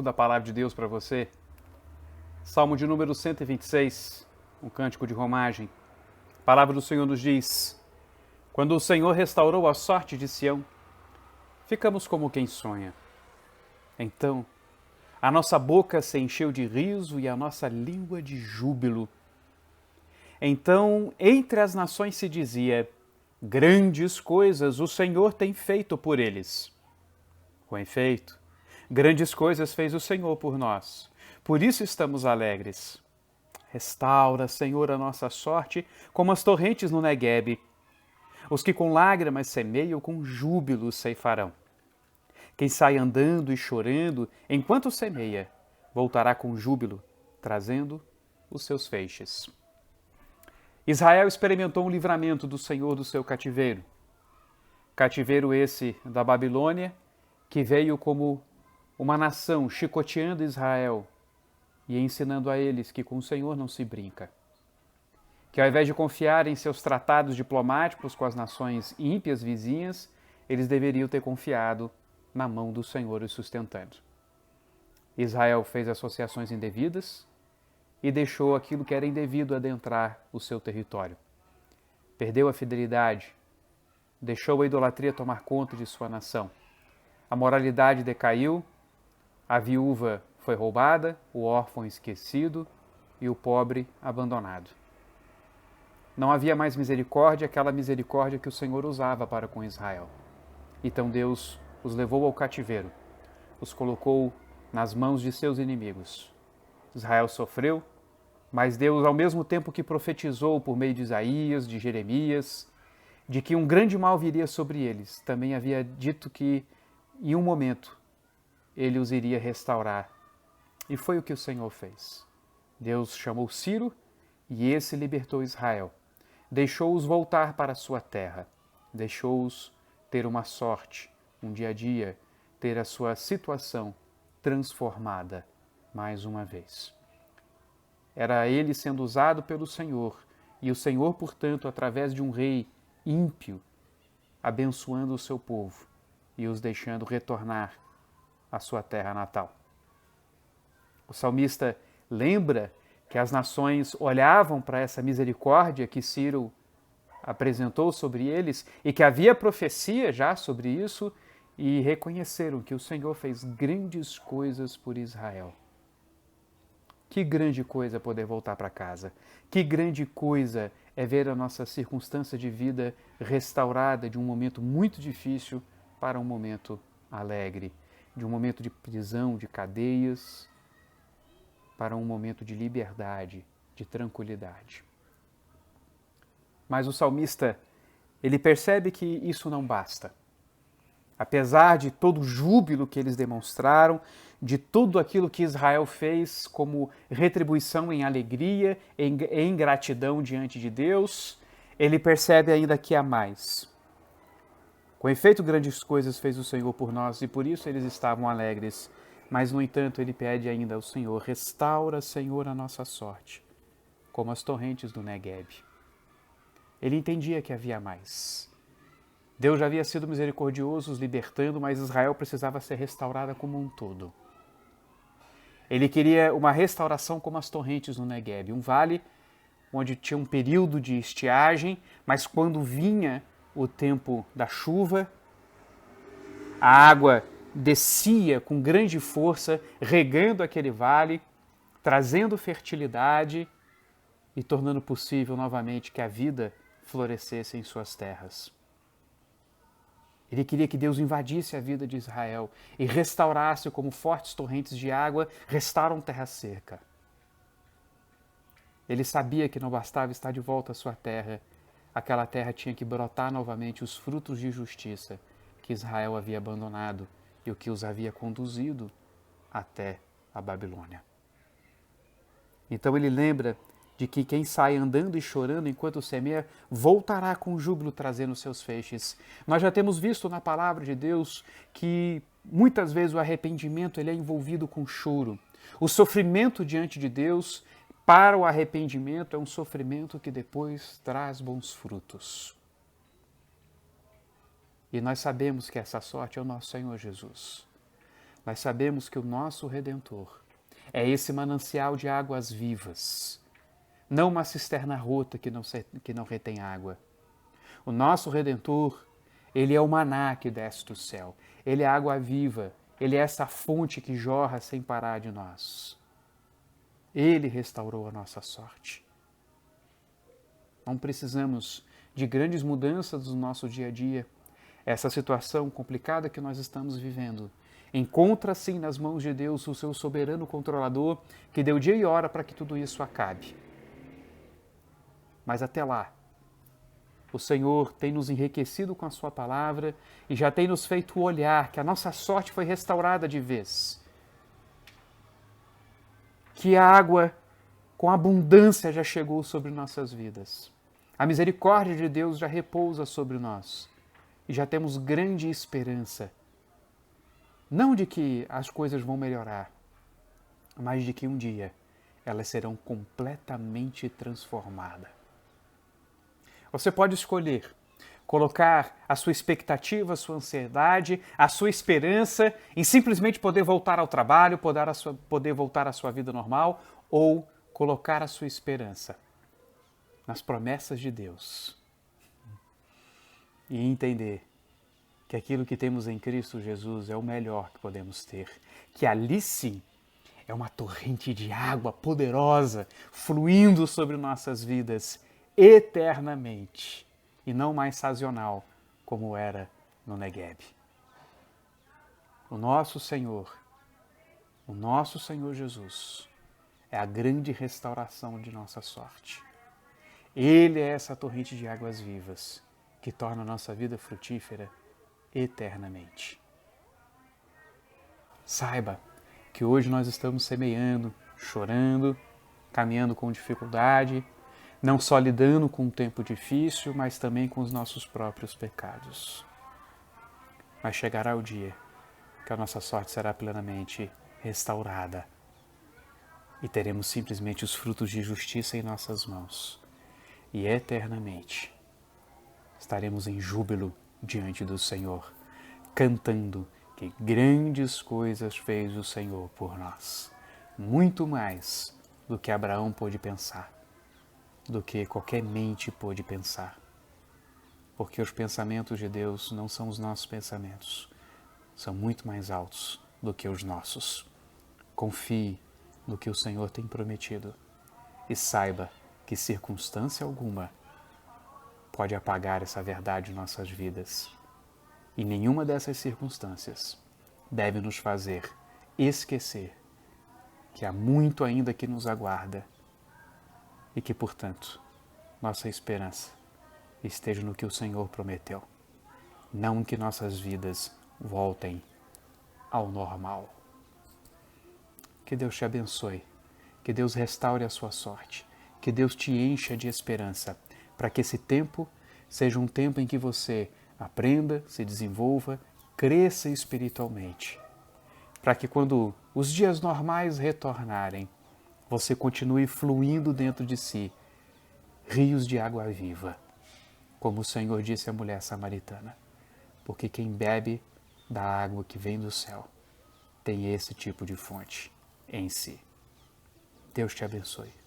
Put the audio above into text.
pouco da palavra de Deus para você. Salmo de número 126, um cântico de romagem. A palavra do Senhor nos diz: quando o Senhor restaurou a sorte de Sião, ficamos como quem sonha. Então, a nossa boca se encheu de riso e a nossa língua de júbilo. Então, entre as nações se dizia: grandes coisas o Senhor tem feito por eles. Com efeito, grandes coisas fez o Senhor por nós. Por isso estamos alegres. Restaura, Senhor, a nossa sorte, como as torrentes no Neguebe. Os que com lágrimas semeiam, com júbilo ceifarão. Quem sai andando e chorando, enquanto semeia, voltará com júbilo, trazendo os seus feixes. Israel experimentou um livramento do Senhor do seu cativeiro. Cativeiro esse da Babilônia, que veio como uma nação chicoteando Israel e ensinando a eles que com o Senhor não se brinca. Que ao invés de confiar em seus tratados diplomáticos com as nações ímpias vizinhas, eles deveriam ter confiado na mão do Senhor os sustentando. Israel fez associações indevidas e deixou aquilo que era indevido adentrar o seu território. Perdeu a fidelidade, deixou a idolatria tomar conta de sua nação. A moralidade decaiu, a viúva foi roubada, o órfão esquecido e o pobre abandonado. Não havia mais misericórdia, aquela misericórdia que o Senhor usava para com Israel. Então Deus os levou ao cativeiro, os colocou nas mãos de seus inimigos. Israel sofreu, mas Deus, ao mesmo tempo que profetizou por meio de Isaías, de Jeremias, de que um grande mal viria sobre eles, também havia dito que, em um momento, ele os iria restaurar. E foi o que o Senhor fez. Deus chamou Ciro e esse libertou Israel. Deixou-os voltar para a sua terra. Deixou-os ter uma sorte, um dia a dia, ter a sua situação transformada mais uma vez. Era ele sendo usado pelo Senhor, e o Senhor, portanto, através de um rei ímpio, abençoando o seu povo e os deixando retornar à sua terra natal. O salmista lembra que as nações olhavam para essa misericórdia que Ciro apresentou sobre eles e que havia profecia já sobre isso e reconheceram que o Senhor fez grandes coisas por Israel. Que grande coisa é poder voltar para casa. Que grande coisa é ver a nossa circunstância de vida restaurada de um momento muito difícil para um momento alegre, de um momento de prisão, de cadeias, para um momento de liberdade, de tranquilidade. Mas o salmista, ele percebe que isso não basta. Apesar de todo o júbilo que eles demonstraram, de tudo aquilo que Israel fez como retribuição em alegria, em gratidão diante de Deus, ele percebe ainda que há mais. Com efeito, grandes coisas fez o Senhor por nós e por isso eles estavam alegres. Mas, no entanto, ele pede ainda ao Senhor: restaura, Senhor, a nossa sorte, como as torrentes do Neguebe. Ele entendia que havia mais. Deus já havia sido misericordioso, os libertando, mas Israel precisava ser restaurada como um todo. Ele queria uma restauração como as torrentes no Neguebe, um vale onde tinha um período de estiagem, mas quando vinha o tempo da chuva, a água descia com grande força, regando aquele vale, trazendo fertilidade e tornando possível novamente que a vida florescesse em suas terras. Ele queria que Deus invadisse a vida de Israel e restaurasse como fortes torrentes de água restauram terra seca. Ele sabia que não bastava estar de volta à sua terra, aquela terra tinha que brotar novamente os frutos de justiça que Israel havia abandonado e o que os havia conduzido até a Babilônia. Então ele lembra de que quem sai andando e chorando enquanto semeia, voltará com júbilo trazendo seus feixes. Nós já temos visto na palavra de Deus que muitas vezes o arrependimento ele é envolvido com choro. O sofrimento diante de Deus, para o arrependimento, é um sofrimento que depois traz bons frutos. E nós sabemos que essa sorte é o nosso Senhor Jesus. nós sabemos que o nosso Redentor é esse manancial de águas vivas, não uma cisterna rota que não retém água. O nosso Redentor, ele é o maná que desce do céu, ele é a água viva, ele é essa fonte que jorra sem parar de nós. Ele restaurou a nossa sorte. Não precisamos de grandes mudanças no nosso dia a dia. Essa situação complicada que nós estamos vivendo encontra sim nas mãos de Deus, o seu soberano controlador, que deu dia e hora para que tudo isso acabe. Mas até lá, o Senhor tem nos enriquecido com a sua palavra e já tem nos feito olhar que a nossa sorte foi restaurada de vez. Que a água com abundância já chegou sobre nossas vidas. A misericórdia de Deus já repousa sobre nós. E já temos grande esperança. Não de que as coisas vão melhorar, mas de que um dia elas serão completamente transformadas. Você pode escolher colocar a sua expectativa, a sua ansiedade, a sua esperança em simplesmente poder voltar ao trabalho, poder voltar à sua vida normal, ou colocar a sua esperança nas promessas de Deus e entender que aquilo que temos em Cristo Jesus é o melhor que podemos ter, que ali sim é uma torrente de água poderosa fluindo sobre nossas vidas eternamente e não mais sazonal como era no Negueb. O nosso Senhor Jesus, é a grande restauração de nossa sorte. Ele é essa torrente de águas vivas que torna a nossa vida frutífera eternamente. Saiba que hoje nós estamos semeando, chorando, caminhando com dificuldade, não só lidando com um tempo difícil, mas também com os nossos próprios pecados. Mas chegará o dia que a nossa sorte será plenamente restaurada e teremos simplesmente os frutos de justiça em nossas mãos. E eternamente estaremos em júbilo diante do Senhor, cantando que grandes coisas fez o Senhor por nós. Muito mais do que Abraão pôde pensar, do que qualquer mente pôde pensar. Porque os pensamentos de Deus não são os nossos pensamentos, são muito mais altos do que os nossos. Confie no que o Senhor tem prometido e saiba que circunstância alguma pode apagar essa verdade em nossas vidas. E nenhuma dessas circunstâncias deve nos fazer esquecer que há muito ainda que nos aguarda e que, portanto, nossa esperança esteja no que o Senhor prometeu, não que nossas vidas voltem ao normal. Que Deus te abençoe, que Deus restaure a sua sorte, que Deus te encha de esperança, para que esse tempo seja um tempo em que você aprenda, se desenvolva, cresça espiritualmente, para que quando os dias normais retornarem, você continue fluindo dentro de si rios de água viva, como o Senhor disse à mulher samaritana, porque quem bebe da água que vem do céu tem esse tipo de fonte em si. Deus te abençoe.